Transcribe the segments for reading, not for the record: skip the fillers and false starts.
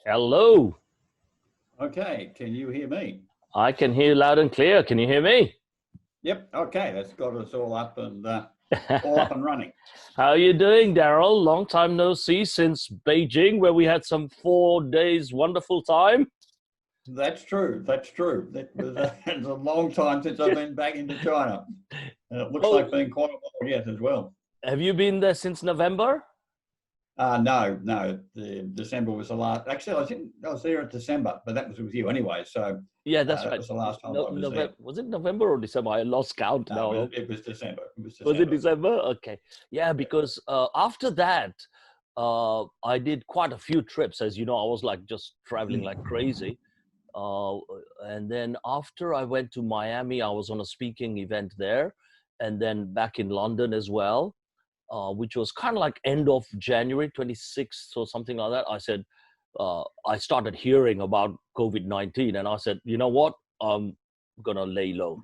Hello. Okay, can you hear me? I can hear you loud and clear. Can you hear me? Yep. Okay, that's got us all up and running. How are you doing, Daryl? Long time no see since Beijing, where we had some 4 days wonderful time. That's true. That's true. It's a long time since I've been back into China, and it looks Oh, like been quite a while yet as well. have you been there since November? No. The December was the last. Actually, I was there at December, but that was with you anyway. So Yeah, that's that right. was the last time No, I was there. Was it November or December? I lost count No, now. it was December. It was Was it December. December? Okay. Yeah, because after that, I did quite a few trips. As you know, I was like just traveling like crazy. Uh, and then after I went to Miami, I was on a speaking event there, and then back in London as well, which was kind of like end of January 26th or something like that. I said, I started hearing about COVID-19, and I said, you know what? I'm gonna lay low.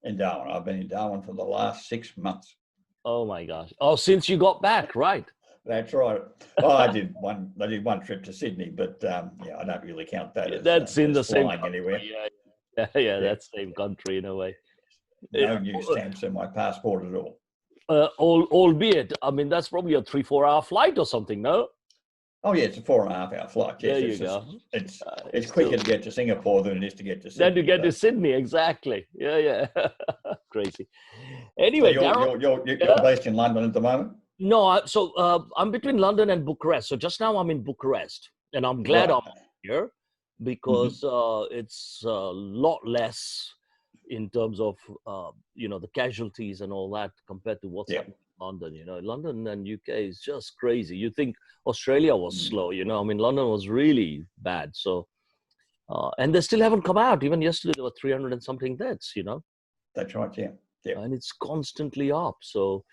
In Darwin, I've been in Darwin for the last 6 months. Oh my gosh! Oh, since you got back, right? That's right. Oh, I did one trip to Sydney, but yeah, I don't really count that That's in the as same flying country. anywhere. Yeah, Yeah, that's same country in a way. no new stamps in my passport at all. Albeit, I mean, that's probably a 3-4 hour flight or something, no? Oh yeah, it's a 4.5 hour flight. There Yes, you go. it's quicker Still, to get to Singapore than it is to get to then to Sydney. get to But Sydney, exactly. Yeah. Crazy. so Anyway, Daryl, you're yeah. based in London at the moment, No, I'm between London and Bucharest. So just now I'm in Bucharest, and I'm glad right? I'm here because Mm-hmm. it's a lot less in terms of the casualties and all that compared to what's Yeah. happening in London. London and UK is just crazy. You think Australia was Mm. slow, I mean, London was really bad. So and they still haven't come out. Even yesterday there were 300 and something deaths. That's right. Yeah. Yeah. And it's constantly up. So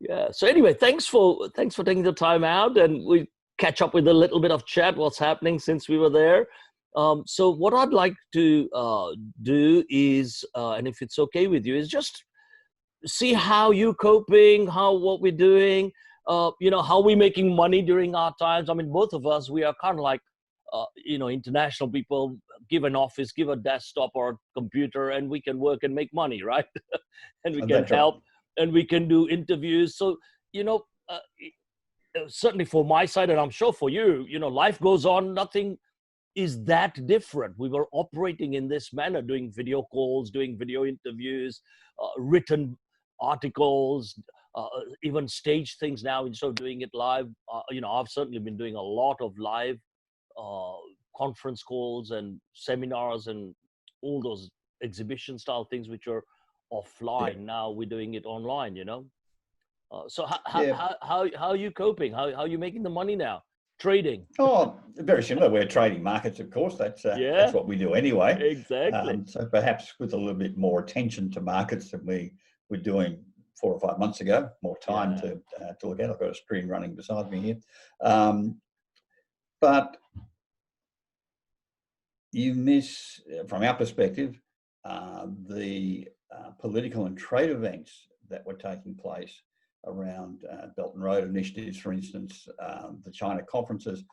yeah. So anyway, thanks for taking the time out, and we catch up with a little bit of chat. What's happening since we were there? So what I'd like to do is, and if it's okay with you, is just see how you coping, what we're doing, how we making money during our times. I mean, both of us, we are kind of like, international people. Give an office, give a desktop or a computer, and we can work and make money, right? And we can That's right. help, and we can do interviews. So, certainly for my side, and I'm sure for you, life goes on. Nothing is that different. We were operating in this manner, doing video calls, doing video interviews, written articles, even stage things now instead of doing it live. I've certainly been doing a lot of live uh, conference calls and seminars and all those exhibition style things which are Yeah. offline. Now we're doing it online. So Yeah. how are you coping? How are you making the money now? Trading. Oh, very similar. We're trading markets, of course. That's Yeah, what we do anyway. exactly. So perhaps with a little bit more attention to markets than we were doing 4 or 5 months ago, more time Yeah. to look at. I've got a screen running beside me here, but you miss, from our perspective, the political and trade events that were taking place around Belt and Road initiatives, for instance, the China conferences.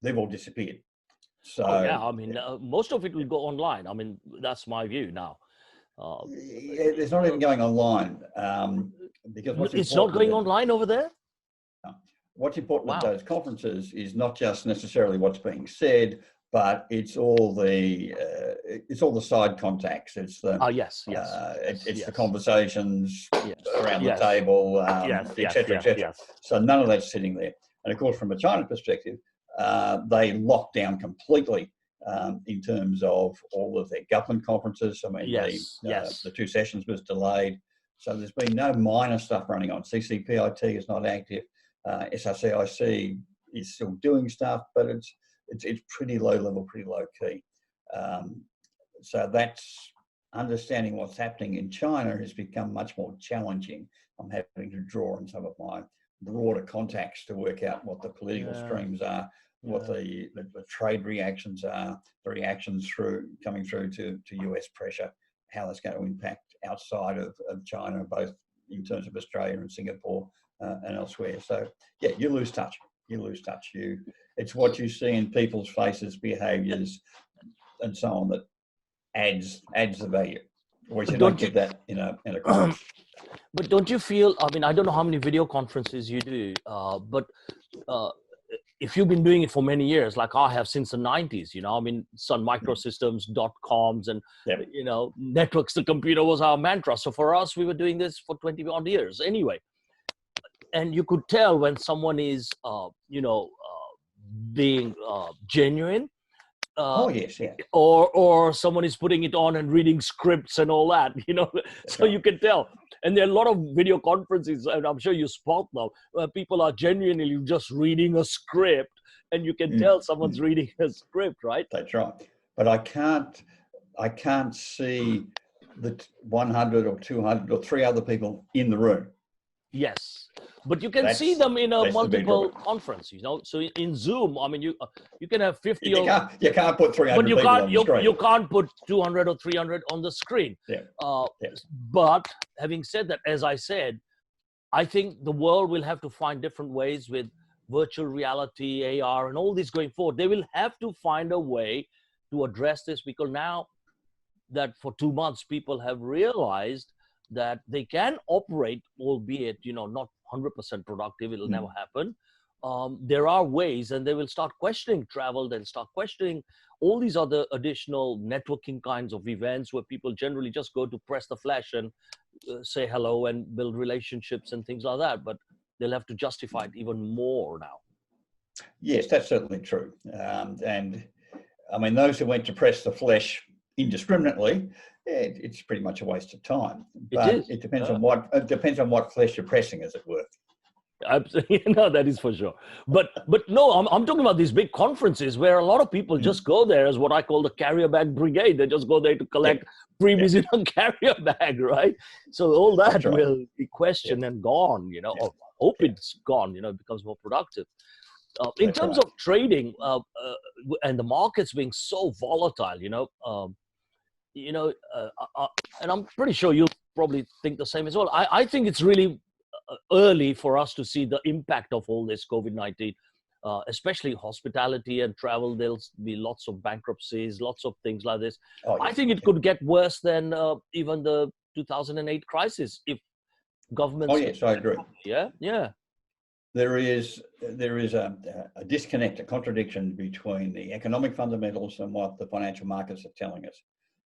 They've all disappeared. Oh So yeah. I mean, most of it will go online. I mean, that's my view now. Uh, it's not even going online, because it's not going online over there. what's important at Wow. those conferences is not just necessarily what's being said, but it's all the side contacts. It's the Oh yes, it's the yes, conversations yes, around the yes, table, yes, et yes, cetera, et yes, cetera. yes. So none of that's sitting there. And of course, from a China perspective, they locked down completely in terms of all of their government conferences. I mean, Yes, yes. the 2 sessions was delayed. So there's been no minor stuff running on. CCPIT is not active. SRCIC is still doing stuff, but it's pretty low level, pretty low key. So that's understanding what's happening in China has become much more challenging. I'm having to draw on some of my broader contacts to work out what the political Yeah, streams are, what yeah. the trade reactions are, the reactions coming through to US pressure, how that's going to impact outside of China, both in terms of Australia and Singapore and elsewhere. So yeah, you lose touch. you lose touch. It's what you see in people's faces, behaviours, and so on that adds the value. Whereas you don't get that in a call. But don't you feel, I mean, I don't know how many video conferences you do, but if you've been doing it for many years, like I have since the 90s, you know, I mean, Sun Microsystems, .coms, and, you know, networks to computer was our mantra. So for us, we were doing this for 20 odd years anyway. And you could tell when someone is, you know, being genuine. Oh yes, yeah. Or someone is putting it on and reading scripts and all that, you know. So you can tell. And there are a lot of video conferences, and I'm sure you spot now, where people are genuinely just reading a script, and you can tell someone's reading a script, right? That's right. But I can't see the 100 or 200 or 3 other people in the room. Yes, but you can see them in a multiple conference, you know. So in Zoom, I mean, you can have 50 you can't put 300 people on the screen. You can't put 200 or 300 on the screen. But having said that, as I said, I think the world will have to find different ways with virtual reality, AR, and all this going forward. They will have to find a way to address this, because now that for 2 months, people have realized that they can operate, albeit, you know, not 100% productive, it'll never happen. There are ways, and they will start questioning travel, they'll start questioning all these other additional networking kinds of events where people generally just go to press the flash and say hello and build relationships and things like that. But they'll have to justify it even more now. Yes, that's certainly true. And I mean, those who went to press the flesh indiscriminately, it's pretty much a waste of time. But it depends on what flesh you're pressing, as it were. Absolutely, no, that is for sure. But no, I'm talking about these big conferences where a lot of people just go there as what I call the carrier bag brigade. They just go there to collect freebies in a carrier bag, right? So all that will be questioned and gone, you know, or hope it's gone, you know, it becomes more productive. In terms of trading and the markets being so volatile, you know, and I'm pretty sure you'll probably think the same as well. I think it's really early for us to see the impact of all this COVID-19, especially hospitality and travel. There'll be lots of bankruptcies, lots of things like this. I think it could get worse than even the 2008 crisis if governments... Oh yes, I agree. Yeah. There is a disconnect, a contradiction between the economic fundamentals and what the financial markets are telling us.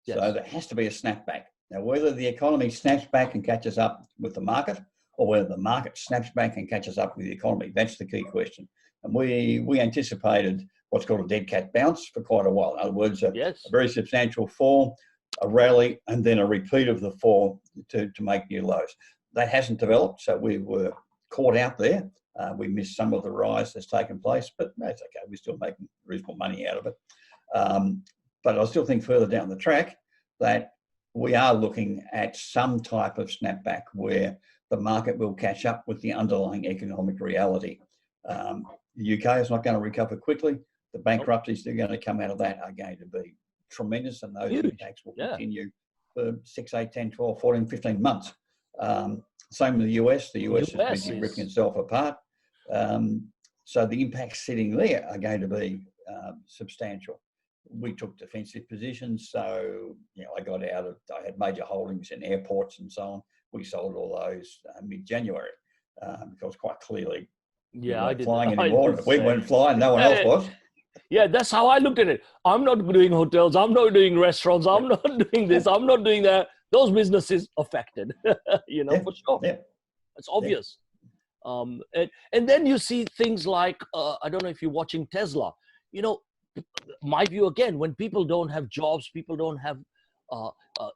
Yes. So there has to be a snapback. Now, whether the economy snaps back and catches up with the market, or whether the market snaps back and catches up with the economy, that's the key question. And we anticipated what's called a dead cat bounce for quite a while. In other words, a very substantial fall, a rally, and then a repeat of the fall to make new lows. That hasn't developed, so we were caught out there. We missed some of the rise that's taken place, but that's okay. We're still making reasonable money out of it. But I still think further down the track that we are looking at some type of snapback where the market will catch up with the underlying economic reality. The UK is not going to recover quickly. The bankruptcies that are going to come out of that are going to be tremendous, and those impacts will continue for 6, 8, 10, 12, 14, 15 months. Same with the US. The US is busy ripping itself apart. So the impacts sitting there are going to be substantial. We took defensive positions, so I had major holdings in airports and so on. We sold all those mid-January because quite clearly we weren't flying anymore. We weren't flying, no one else was. Yeah, that's how I looked at it. I'm not doing hotels. I'm not doing restaurants. I'm not doing this. I'm not doing that. Those businesses affected, for sure. Yeah. It's obvious. Yeah. And then you see things like, I don't know if you're watching Tesla, my view again, when people don't have jobs, people don't have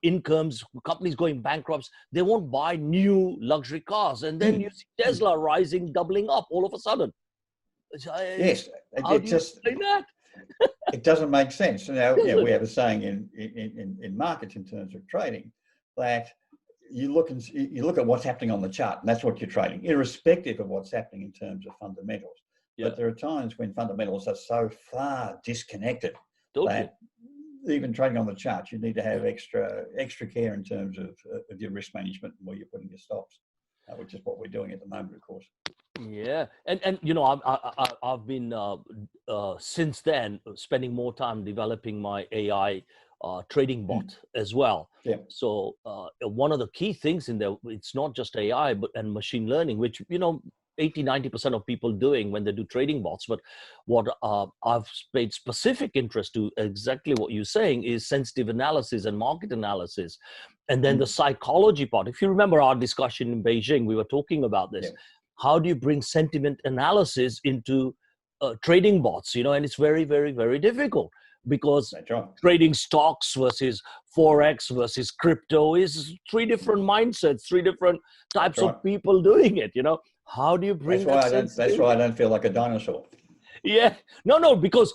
incomes, companies going bankrupt, they won't buy new luxury cars. And then you see Tesla rising, doubling up all of a sudden. Yes, it doesn't make sense. Now, we have a saying in markets in terms of trading that you look at what's happening on the chart, and that's what you're trading, irrespective of what's happening in terms of fundamentals. Yeah. But there are times when fundamentals are so far disconnected that even trading on the chart, you need to have extra care in terms of your risk management and where you're putting your stops. which is what we're doing at the moment, of course. Yeah, and you know, I've been since then spending more time developing my AI trading bot as well. Yeah. So one of the key things in there, it's not just AI but and machine learning, which, you know, 80-90% of people doing when they do trading bots. But what I've paid specific interest to, exactly what you're saying, is sensitive analysis and market analysis, and then the psychology part. If you remember our discussion in Beijing, we were talking about this. Yeah. How do you bring sentiment analysis into trading bots? You know, and it's very, very, very difficult, because trading stocks versus forex versus crypto is three different mindsets, three different types of people doing it. You know, how do you bring that's why I don't feel like a dinosaur. Yeah, no, because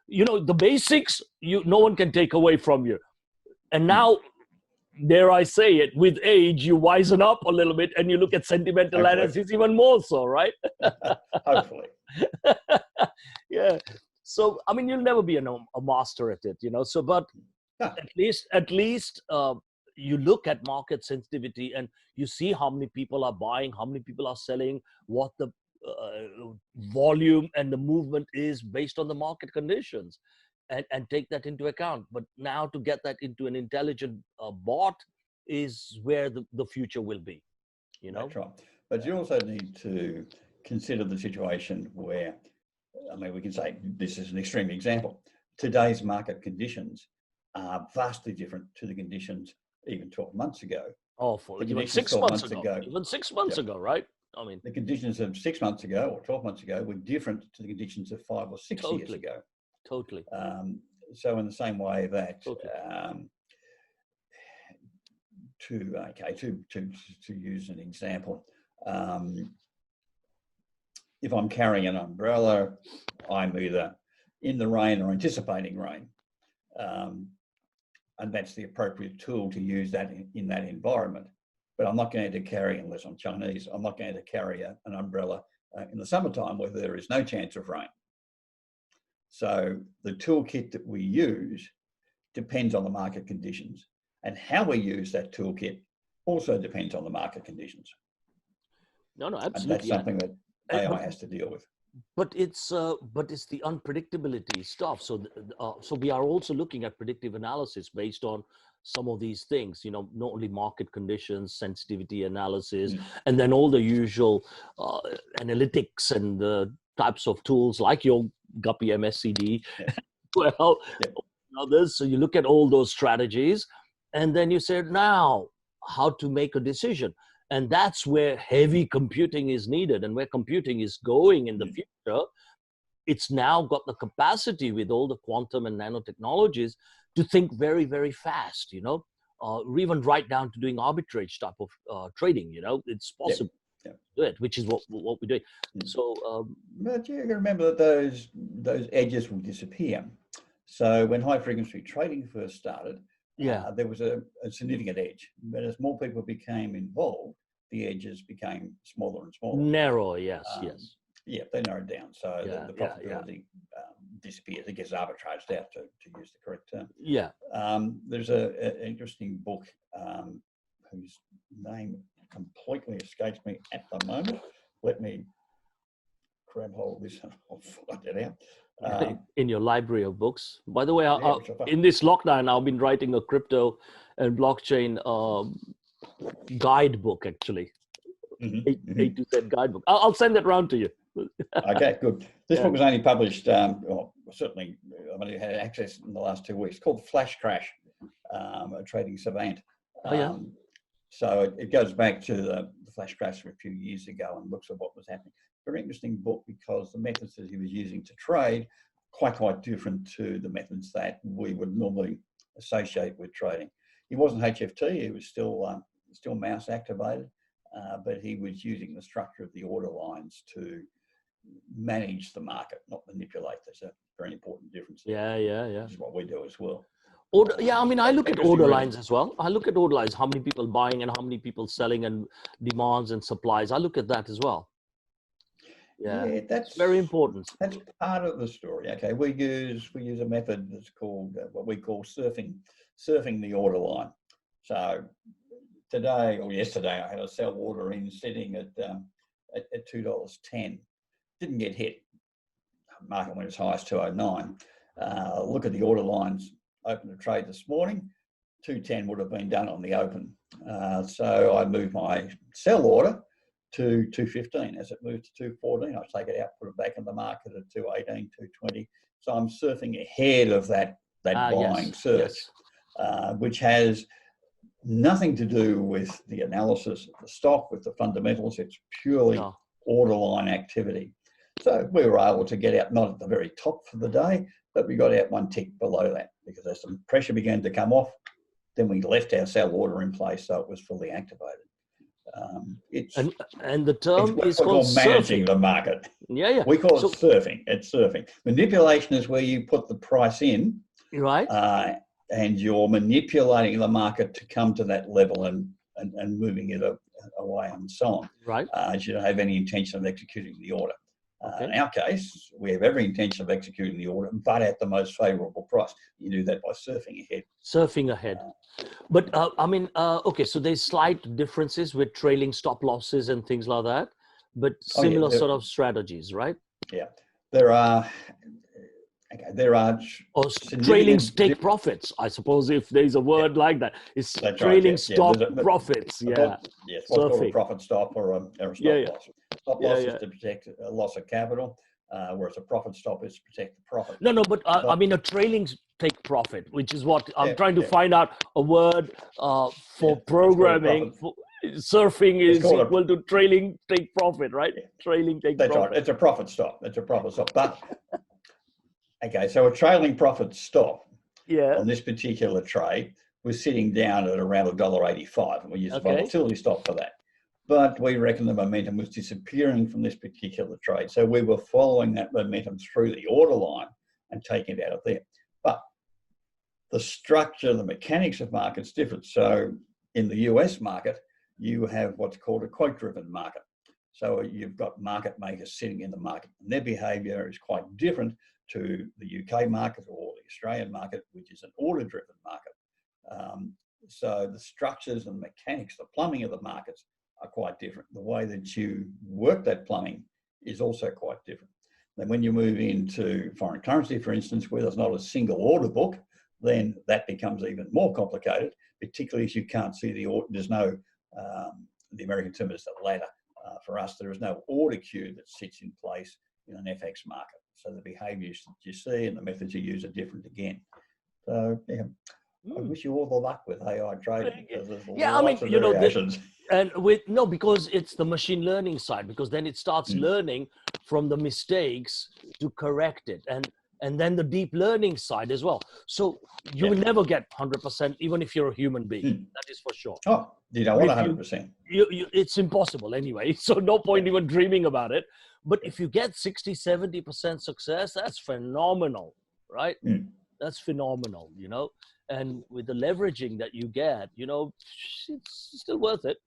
you know the basics, no one can take away from you. And now, dare I say it, with age, you wisen up a little bit and you look at sentimental analysis even more so, right? Hopefully. Yeah. So, I mean, you'll never be a master at it, you know. So, but at least you look at market sensitivity and you see how many people are buying, how many people are selling, what the volume and the movement is based on the market conditions. And take that into account. But now to get that into an intelligent bot is where the future will be, you know? That's right. But you also need to consider the situation where, I mean, we can say this is an extreme example. Today's market conditions are vastly different to the conditions even 12 months ago. Oh, even 6 months ago. Even 6 months ago, right? I mean, the conditions of 6 months ago or 12 months ago were different to the conditions of 5 or 6 years ago. Totally. So in the same way that to use an example, if I'm carrying an umbrella, I'm either in the rain or anticipating rain, and that's the appropriate tool to use that in that environment. But I'm not going to carry, unless I'm Chinese, I'm not going to carry an umbrella in the summertime where there is no chance of rain. So the toolkit that we use depends on the market conditions, and how we use that toolkit also depends on the market conditions. No, absolutely. And that's something that AI has to deal with. But it's the unpredictability stuff. So we are also looking at predictive analysis based on some of these things. You know, not only market conditions, sensitivity analysis, and then all the usual analytics and the types of tools like your Guppy MSCD, others. So you look at all those strategies, and then you say, now how to make a decision. And that's where heavy computing is needed, and where computing is going in the future. It's now got the capacity with all the quantum and nanotechnologies to think very, very fast, you know, or even right down to doing arbitrage type of trading. You know, it's possible. Do it, which is what we're doing. So, but you remember that those edges will disappear. So when high frequency trading first started, there was a significant edge. But as more people became involved, the edges became smaller and smaller. Narrow, yes. Yeah, they narrowed down. So the profitability disappears. It gets arbitraged out, to use the correct term. Yeah. There's an interesting book whose name completely escapes me at the moment. Let me grab hold of this and I'll find it out. In your library of books. By the way, in this lockdown, I've been writing a crypto and blockchain guidebook, actually. A to Z guidebook. I'll send that round to you. Okay, good. This book was only published, certainly I've only had access in the last 2 weeks, called Flash Crash, a trading savant. So it goes back to the flash crash from a few years ago and looks at what was happening. Very interesting book, because the methods that he was using to trade quite different to the methods that we would normally associate with trading. He wasn't HFT, he was still mouse activated, but he was using the structure of the order lines to manage the market, not manipulate. That's a very important difference. Yeah. Which is what we do as well. I mean, I look at order lines as well. I look at order lines, how many people buying and how many people selling, and demands and supplies. I look at that as well. Yeah, that's very important. That's part of the story. Okay, we use a method that's called what we call surfing the order line. So today or yesterday, I had a sell order in sitting at $2.10. Didn't get hit. Market went as high as 209. Look at the order lines. Opened the trade this morning. 210 would have been done on the open. So I moved my sell order to 215. As it moved to 214, I take it out, put it back in the market at 218, 220. So I'm surfing ahead of that buying surge, which has nothing to do with the analysis of the stock, with the fundamentals. It's purely order line activity. So we were able to get out, not at the very top for the day, but we got out one tick below that because as some pressure began to come off, then we left our sell order in place, so it was fully activated. And the term is called managing surfing. The market. Yeah. We call it surfing. It's surfing. Manipulation is where you put the price in, right, and you're manipulating the market to come to that level and moving it away and so on. Right. You don't have any intention of executing the order. In our case, we have every intention of executing the order, but at the most favourable price. You do that by surfing ahead. Surfing ahead. But okay, so there's slight differences with trailing stop losses and things like that, but similar sort of strategies, right? Yeah, there are. Or trailing take profits, I suppose, if there's a word like that. It's trailing stop profits. Yes, what's called a profit stop or a stop loss. Stop loss is to protect a loss of capital, whereas a profit stop is to protect the profit. No, but I mean a trailing take profit, which is what I'm trying to find out a word for programming. Surfing is equal to trailing take profit, right? Yeah. Trailing take profit. That's right. It's a profit stop. But okay, so a trailing profit stop on this particular trade was sitting down at around $1.85, and we used a volatility stop for that. But we reckon the momentum was disappearing from this particular trade. So we were following that momentum through the order line and taking it out of there. But the structure, the mechanics of markets different. So in the US market, you have what's called a quote-driven market. So you've got market makers sitting in the market, and their behaviour is quite different to the UK market or the Australian market, which is an order-driven market. So the structures and mechanics, the plumbing of the markets are quite different. The way that you work that plumbing is also quite different. Then when you move into foreign currency, for instance, where there's not a single order book, then that becomes even more complicated, particularly if you can't see the order. There's no, the American term is the ladder. For us, there is no order queue that sits in place in an FX market. So the behaviours that you see and the methods you use are different again. So I wish you all the luck with AI trading, because there's lots of variations. Because it's the machine learning side, because then it starts learning from the mistakes to correct it, and then the deep learning side as well. So you will never get 100%, even if you're a human being. That is for sure. Oh, you don't want 100%. It's impossible anyway. So no point even dreaming about it. But if you get 60, 70% success, that's phenomenal, right? That's phenomenal, And with the leveraging that you get, it's still worth it.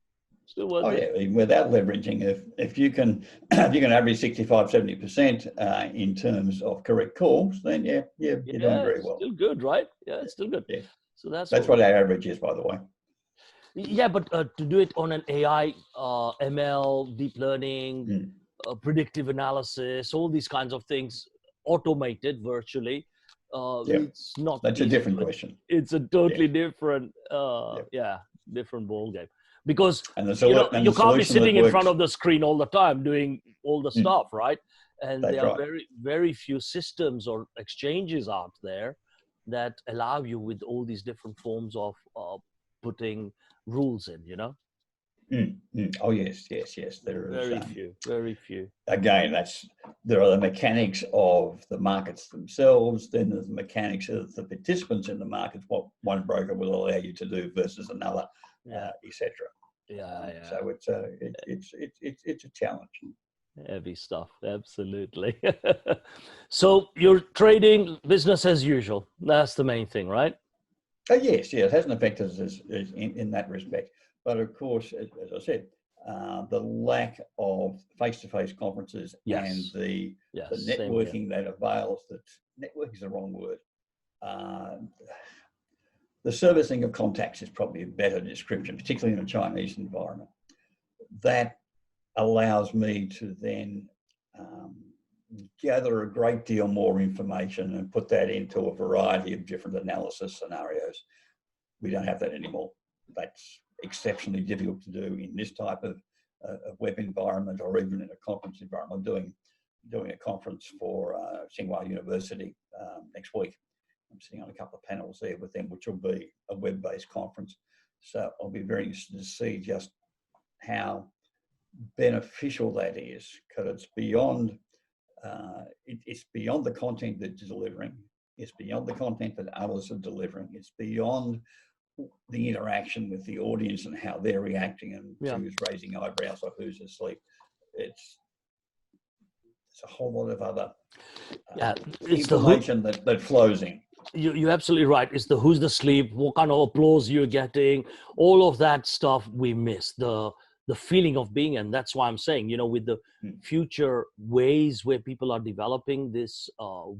Still worth it. Yeah, without leveraging, if you can average 65, 70% in terms of correct calls, then you're doing very well. Still good, right? Yeah, it's still good. Yeah. So that's what our average is, by the way. Yeah, but to do it on an AI, ML, deep learning, predictive analysis, all these kinds of things, automated virtually, it's not. That's a different question. It's a totally different, different ball game. Because you can't be sitting in front of the screen all the time doing all the stuff, right? And there are very, very few systems or exchanges out there that allow you with all these different forms of putting rules in, Oh yes. There is very few. Again, there are the mechanics of the markets themselves. Then there's the mechanics of the participants in the markets. What one broker will allow you to do versus another, etc. So it's a challenge. Heavy stuff, absolutely. So you're trading business as usual. That's the main thing, right? Yes, it hasn't affected us in that respect. But of course, as I said, the lack of face-to-face conferences and the networking that avails, networking is the wrong word. the servicing of contacts is probably a better description, particularly in a Chinese environment. That allows me to then gather a great deal more information and put that into a variety of different analysis scenarios. We don't have that anymore. That's exceptionally difficult to do in this type of web environment, or even in a conference environment. I'm doing a conference for Tsinghua University next week. I'm sitting on a couple of panels there with them, which will be a web-based conference. So I'll be very interested to see just how beneficial that is, because it's beyond it's beyond the content that you're delivering. It's beyond the content that others are delivering. It's beyond the interaction with the audience and how they're reacting and who's raising eyebrows or who's asleep. It's a whole lot of other information that flows in. You're absolutely right. It's the who's asleep, what kind of applause you're getting, all of that stuff we miss. The feeling of being, and that's why I'm saying, with the future ways where people are developing this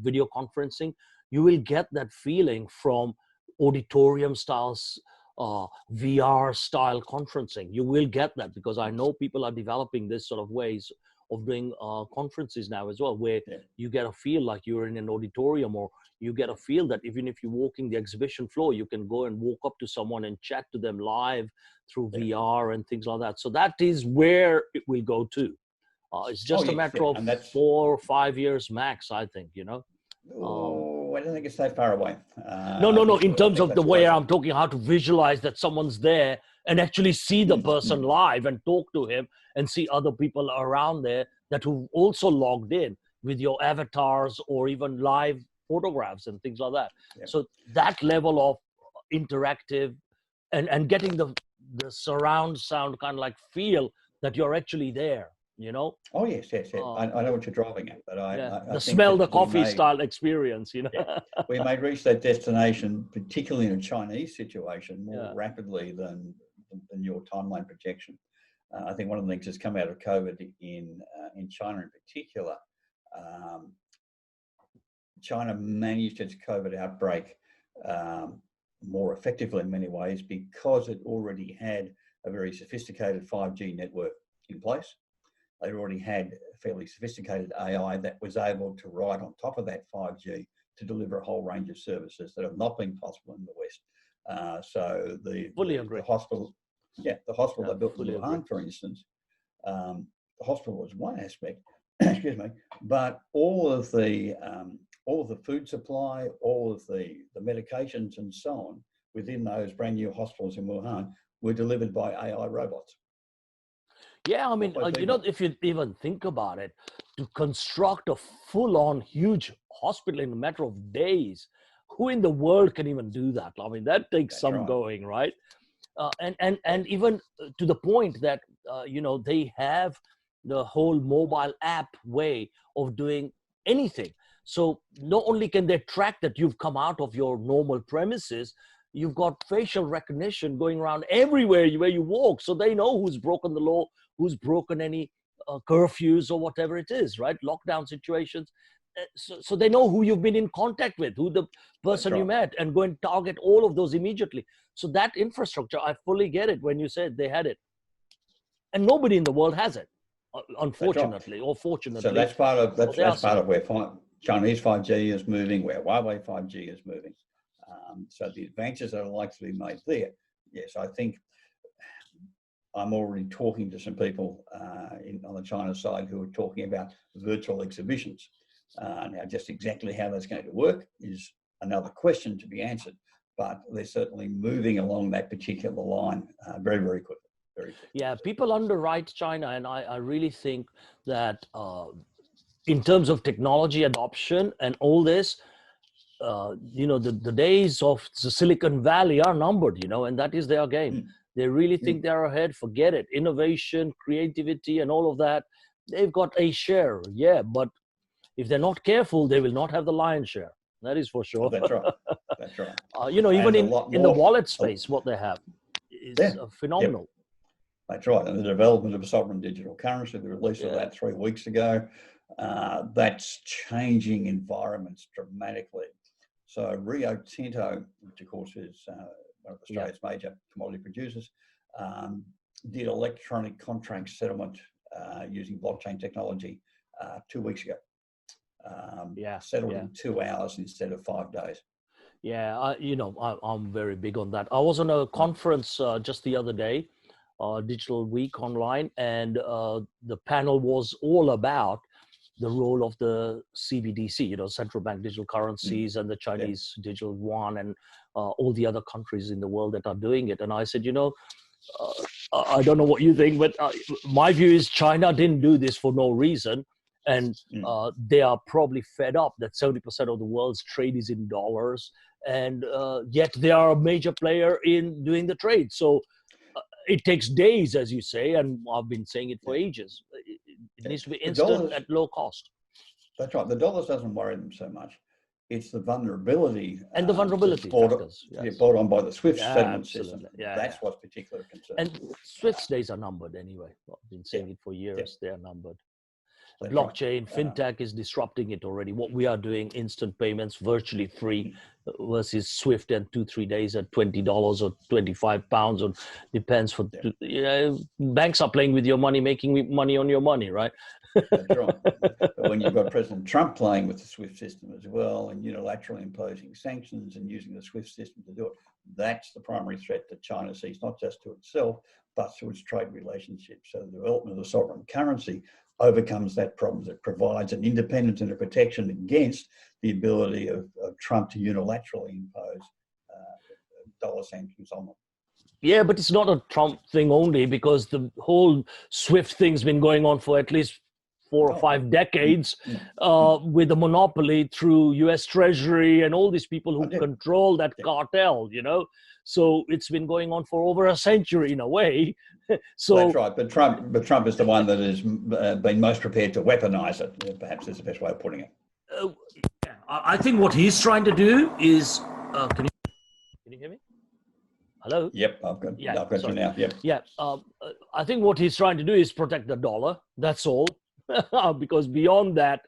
video conferencing, you will get that feeling from auditorium styles, VR style conferencing. You will get that, because I know people are developing this sort of ways of doing conferences now as well, where you get a feel like you're in an auditorium, or you get a feel that even if you're walking the exhibition floor, you can go and walk up to someone and chat to them live through VR and things like that. So that is where it will go to. It's just a matter of 4 or 5 years max, I think, I don't think it's that far away. No. In terms of the way I'm talking, how to visualize that someone's there and actually see the person live and talk to him and see other people around there that who've also logged in with your avatars or even live photographs and things like that. So that level of interactive and getting the surround sound kind of like feel that you're actually there, Oh yes. I know what you're driving at, but I the smell the coffee style experience, we may reach that destination, particularly in a Chinese situation, more rapidly than your timeline projection. I think one of the things that's come out of COVID in China in particular, China managed its COVID outbreak more effectively in many ways because it already had a very sophisticated 5G network in place. They already had a fairly sophisticated AI that was able to ride on top of that 5G to deliver a whole range of services that have not been possible in the West. So the hospital, the hospital they built in Wuhan, for instance, the hospital was one aspect, excuse me, but all of the food supply, all of the medications and so on within those brand new hospitals in Wuhan were delivered by AI robots. Yeah, I mean, if you even think about it, to construct a full-on huge hospital in a matter of days, who in the world can even do that? I mean, that takes going, right? And even to the point that, they have the whole mobile app way of doing anything. So not only can they track that you've come out of your normal premises, you've got facial recognition going around everywhere where you walk. So they know who's broken the law, who's broken any curfews or whatever it is, right? Lockdown situations. So they know who you've been in contact with, who the person you met, and go and target all of those immediately. So that infrastructure, I fully get it when you said they had it. And nobody in the world has it, unfortunately, or fortunately. So that's part of where Chinese 5G is moving, where Huawei 5G is moving. So the advances that are likely to be made there, yes, I think I'm already talking to some people on the China side who are talking about virtual exhibitions. Now, just exactly how that's going to work is another question to be answered, but they're certainly moving along that particular line very, very quickly. Yeah, people underwrite China, and I really think that in terms of technology adoption and all this, the days of the Silicon Valley are numbered, and that is their game. They really think they're ahead. Forget it. Innovation, creativity, and all of that. They've got a share, but if they're not careful, they will not have the lion's share. That is for sure. That's right. That's right. Even in the wallet space, what they have is phenomenal. Yep. That's right. And the development of a sovereign digital currency, the release of that 3 weeks ago, that's changing environments dramatically. So Rio Tinto which of course is one of Australia's major commodity producers, did electronic contract settlement using blockchain technology 2 weeks ago. Settled in 2 hours instead of 5 days. Yeah, I'm very big on that. I was on a conference just the other day, Digital Week online, and the panel was all about the role of the CBDC, central bank digital currencies, and the Chinese digital yuan, and all the other countries in the world that are doing it. And I said, I don't know what you think, but my view is China didn't do this for no reason. And they are probably fed up that 70% of the world's trade is in dollars, and yet they are a major player in doing the trade. So it takes days, as you say, and I've been saying it for ages. It needs to be instant at low cost. That's right. The dollars doesn't worry them so much. It's the vulnerability. And the vulnerability factors. Brought on by the SWIFT settlement system. That's what's particularly concerning. And SWIFT's days are numbered anyway. I've been saying it for years. They're numbered. That's Blockchain, fintech is disrupting it already. What we are doing, instant payments, virtually free, versus SWIFT and 2-3 days at $20 or £25, or depends. Banks are playing with your money, making money on your money, right? That's right. But when you've got President Trump playing with the SWIFT system as well, and unilaterally imposing sanctions and using the SWIFT system to do it, that's the primary threat that China sees, not just to itself, but to its trade relationships. So the development of the sovereign currency overcomes that problem. It provides an independence and a protection against the ability of Trump to unilaterally impose dollar sanctions on them. Yeah, but it's not a Trump thing only, because the whole SWIFT thing's been going on for at least 4 or 5 decades with a monopoly through US Treasury and all these people who control that cartel, So it's been going on for over a century in a way. So that's right. But Trump is the one that has been most prepared to weaponize it. Perhaps is the best way of putting it. I think what he's trying to do is, can you hear me? Hello? Yep, I've got you now. Yep. Yeah. I think what he's trying to do is protect the dollar. That's all. Because beyond that,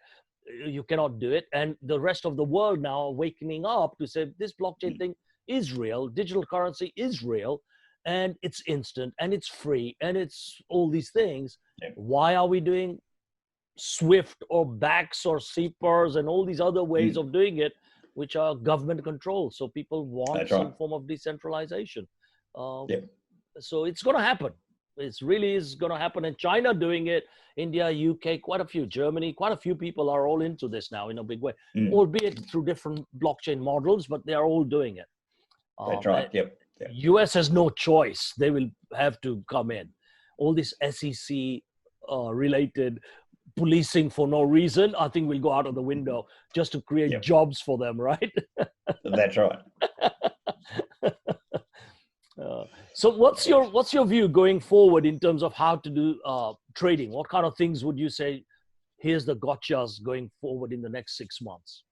you cannot do it. And the rest of the world now are waking up to say this blockchain thing is real, digital currency is real, and it's instant, and it's free, and it's all these things. Yeah. Why are we doing SWIFT or BACS or CPERS and all these other ways of doing it, which are government controlled? So people want some form of decentralization. So it's going to happen. It really is going to happen. And China doing it, India, UK, quite a few, Germany, quite a few people are all into this now in a big way, albeit through different blockchain models, but they are all doing it. That's right. Yep. US has no choice. They will have to come in. All this SEC related policing for no reason, I think will go out of the window just to create jobs for them, right? That's right. So what's your view going forward in terms of how to do trading? What kind of things would you say, here's the gotchas going forward in the next 6 months?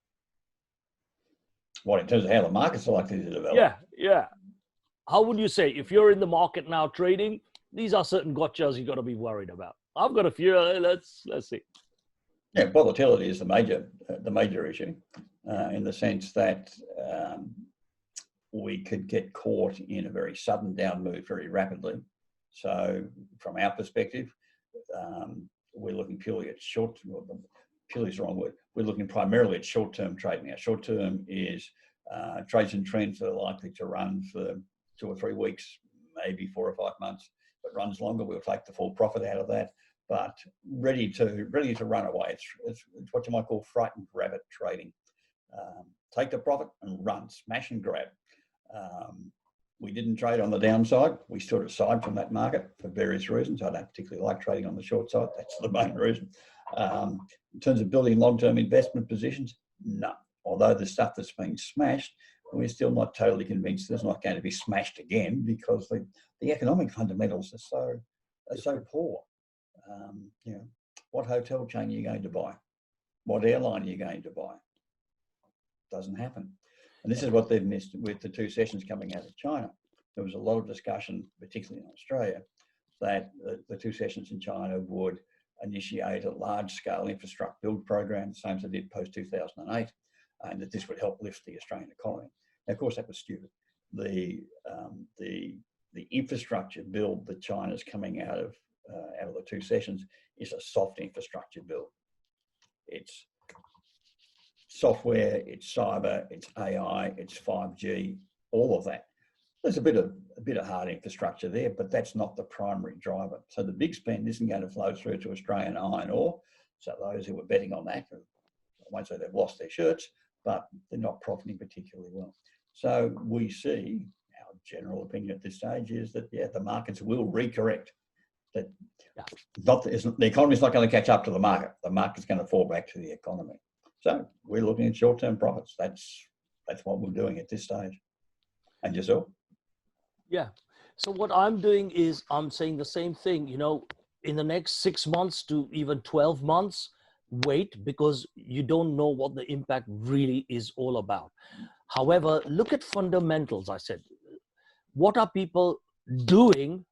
What, in terms of how the markets are likely to develop? Yeah. How would you say, if you're in the market now trading, these are certain gotchas you got to be worried about? I've got a few. Let's see. Yeah, volatility is the major issue, in the sense that we could get caught in a very sudden down move very rapidly. So from our perspective, we're looking purely at purely is the wrong word. We're looking primarily at short-term trading. Our short-term is trades and trends that are likely to run for 2 or 3 weeks, maybe 4 or 5 months. If it runs longer, we'll take the full profit out of that. But ready to run away. It's what you might call frightened rabbit trading. Take the profit and run, smash and grab. We didn't trade on the downside. We stood aside from that market for various reasons. I don't particularly like trading on the short side. That's the main reason. In terms of building long-term investment positions, no. Although the stuff that's been smashed, we're still not totally convinced it's not going to be smashed again, because the economic fundamentals are so poor. What hotel chain are you going to buy? What airline are you going to buy? Doesn't happen. And this is what they've missed with the 2 sessions coming out of China. There was a lot of discussion, particularly in Australia, that the 2 sessions in China would initiate a large-scale infrastructure build program, the same as they did post-2008, and that this would help lift the Australian economy. Now, of course, that was stupid. The infrastructure build that China's coming out of the two sessions is a soft infrastructure build. It's software, it's cyber, it's AI, it's 5G, all of that. There's a bit of hard infrastructure there, but that's not the primary driver. So the big spend isn't going to flow through to Australian iron ore. So those who were betting on that, I won't say they've lost their shirts, but they're not profiting particularly well. So we see, our general opinion at this stage is that, yeah, the markets will recorrect. That the economy's not going to catch up to the market. The market's going to fall back to the economy. So we're looking at short-term profits. That's what we're doing at this stage. And yourself? Yeah. So what I'm doing is I'm saying the same thing, you know, in the next 6 months to even 12 months, wait, because you don't know what the impact really is all about. However, look at fundamentals. I said, what are people doing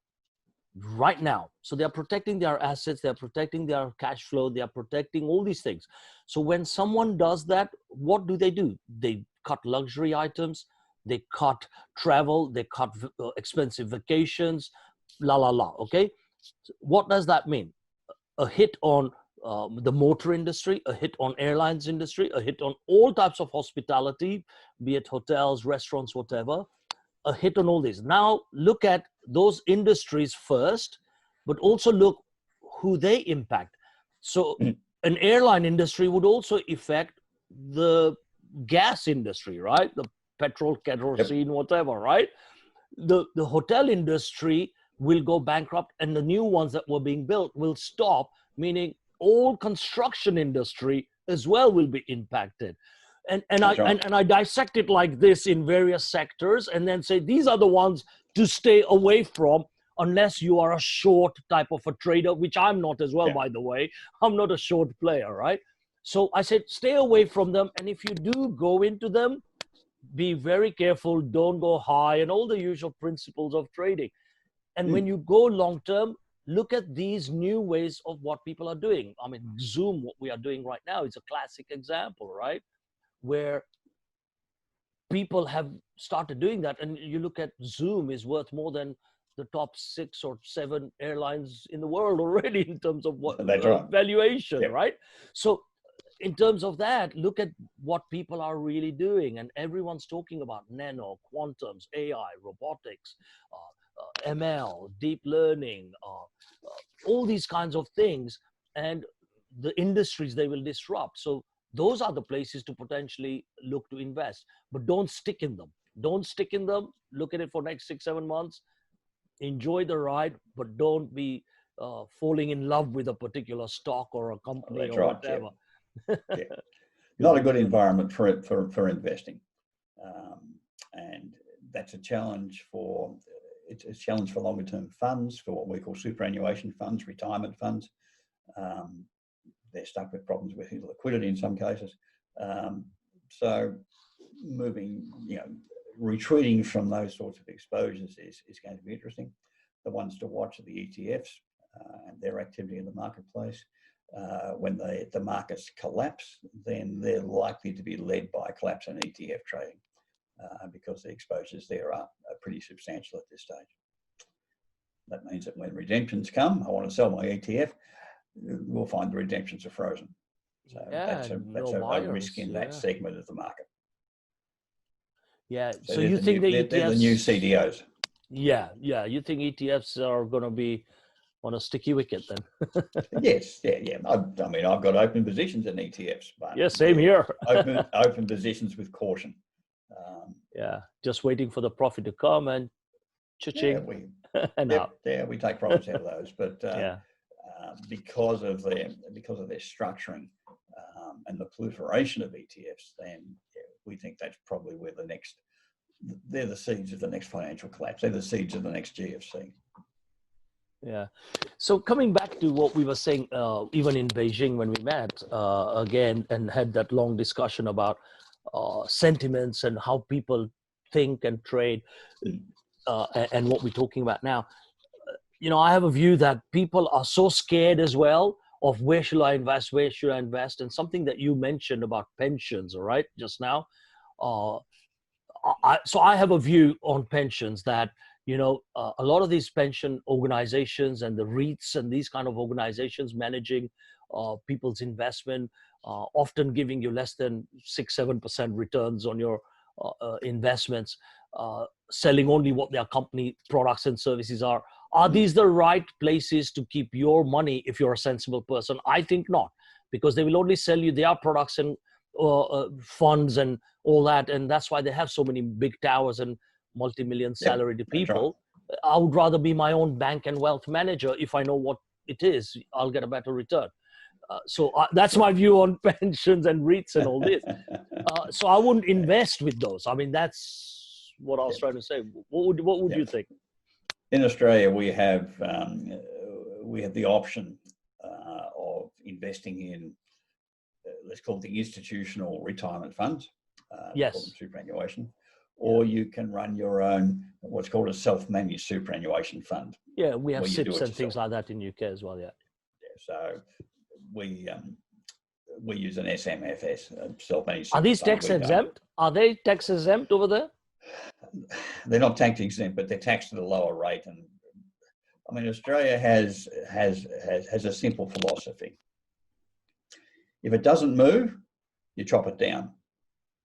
right now? So they're protecting their assets, they're protecting their cash flow, they're protecting all these things. So when someone does that, what do? They cut luxury items, they cut travel, they cut expensive vacations, okay? So what does that mean? A hit on the motor industry, a hit on airlines industry, a hit on all types of hospitality, be it hotels, restaurants, whatever, a hit on all these. Now look at those industries first, but also look who they impact. So an airline industry would also affect the gas industry, right? The petrol, kerosene, whatever, right? The hotel industry will go bankrupt, and the new ones that were being built will stop, meaning all construction industry as well will be impacted. And I dissect it like this in various sectors and then say, these are the ones to stay away from unless you are a short type of a trader, which I'm not as well, by the way. I'm not a short player, right? So I said, stay away from them. And if you do go into them, be very careful, don't go high, and all the usual principles of trading. And when you go long term, look at these new ways of what people are doing. I mean, Zoom, what we are doing right now, is a classic example, right? Where people have started doing that. And you look at Zoom is worth more than the top 6 or 7 airlines in the world already in terms of what valuation, right? So in terms of that, look at what people are really doing. And everyone's talking about nano, quantums, AI, robotics, ML, deep learning, all these kinds of things, and the industries they will disrupt. So those are the places to potentially look to invest, but don't stick in them. Don't stick in them. Look at it for next 6-7 months. Enjoy the ride, but don't be falling in love with a particular stock or a company or whatever. Not a good environment for investing, and that's a challenge for. It's a challenge for longer term funds, for what we call superannuation funds, retirement funds. They're stuck with problems with liquidity in some cases. So retreating from those sorts of exposures is going to be interesting. The ones to watch are the ETFs and their activity in the marketplace. When the markets collapse, then they're likely to be led by a collapse in ETF trading. Because the exposures there are pretty substantial at this stage. That means that when redemptions come, I want to sell my ETF, we'll find the redemptions are frozen. So that's a risk in that segment of the market. Yeah. So you think they're the new CDOs? Yeah. You think ETFs are going to be on a sticky wicket then? Yes. Yeah. I mean, I've got open positions in ETFs, but same here. open positions with caution. Just waiting for the profit to come and cha-ching. We take profits out of those, but because of their structuring and the proliferation of ETFs, then we think that's probably where they're the seeds of the next financial collapse. They're the seeds of the next GFC. Yeah. So coming back to what we were saying, even in Beijing when we met again and had that long discussion about sentiments and how people think and trade, and what we're talking about now, I have a view that people are so scared as well of where should I invest, and something that you mentioned about pensions, all right, just now. So I have a view on pensions that, a lot of these pension organizations and the REITs and these kind of organizations managing people's investment, often giving you less than 6-7% returns on your investments, selling only what their company products and services are. Are these the right places to keep your money if you're a sensible person? I think not, because they will only sell you their products and funds and all that, and that's why they have so many big towers and multi-million salaried people. Right. I would rather be my own bank and wealth manager. If I know what it is, I'll get a better return. So that's my view on pensions and REITs and all this. So I wouldn't invest with those. I mean, that's what I was trying to say. What would you think? In Australia, we have the option of investing in, let's call it the institutional retirement funds, yes, superannuation, or you can run your own, what's called a self-managed superannuation fund. Yeah, we have SIPs and things like that in UK as well. Yeah. So we use an SMFS, self-managed. Are these tax exempt? Are they tax exempt over there? They're not tax exempt, but they're taxed at a lower rate. And I mean, Australia has a simple philosophy. If it doesn't move, you chop it down.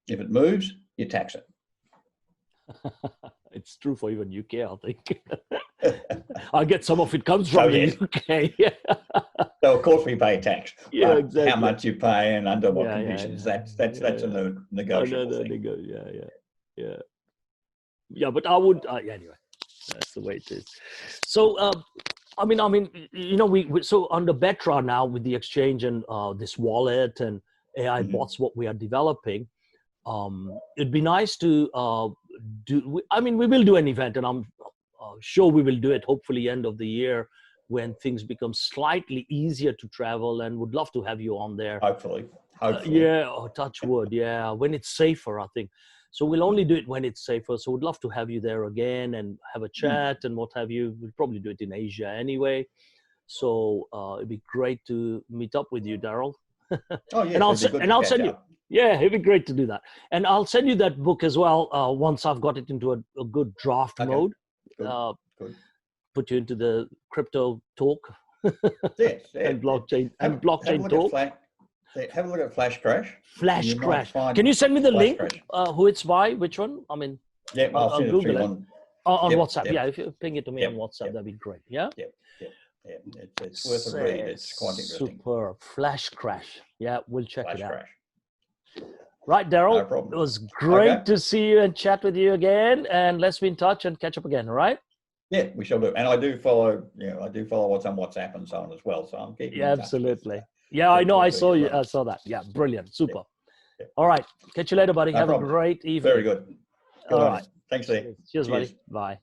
If it moves, you tax it. It's true for even UK, I think. I get some of it comes from the UK. So of course we pay tax. Yeah, exactly. How much you pay and under what conditions? That's a negotiable thing. Yeah, but I would anyway. That's the way it is. So I mean, we so under Betra now with the exchange and this wallet and AI bots, what we are developing, it'd be nice to do. I mean, we will do an event, and I'm sure we will do it. Hopefully, end of the year when things become slightly easier to travel, and would love to have you on there. Hopefully. Touch wood. Yeah, when it's safer, I think. So we'll only do it when it's safer. So we'd love to have you there again and have a chat and what have you. We'll probably do it in Asia anyway. So it'd be great to meet up with you, Daryl. Oh yeah, and I'll send you. Yeah, it'd be great to do that. And I'll send you that book as well once I've got it into a good draft mode. Good. Put you into the crypto talk and blockchain talk. Have a look at Flash Crash. Flash Crash. Can you send me the link? Who it's by? Which one? I mean, I'll Google it on WhatsApp. Yep. Yeah, if you ping it to me on WhatsApp, that'd be great. Yeah. Yeah. It's worth a read. It's quite interesting. Super. Flash Crash. Yeah, we'll check it out. Crash. Right, Daryl. No problem. It was great to see you and chat with you again. And let's be in touch and catch up again. All right? Yeah, we shall do. And I do follow. What's on WhatsApp and so on as well. So I'm keeping. Yeah, absolutely. Yeah, I know. I saw you. I saw that. Yeah, brilliant. Super. Yeah. All right. Catch you later, buddy. Have a great evening. Very good. All right. Thanks, Lee. Cheers, buddy. Bye.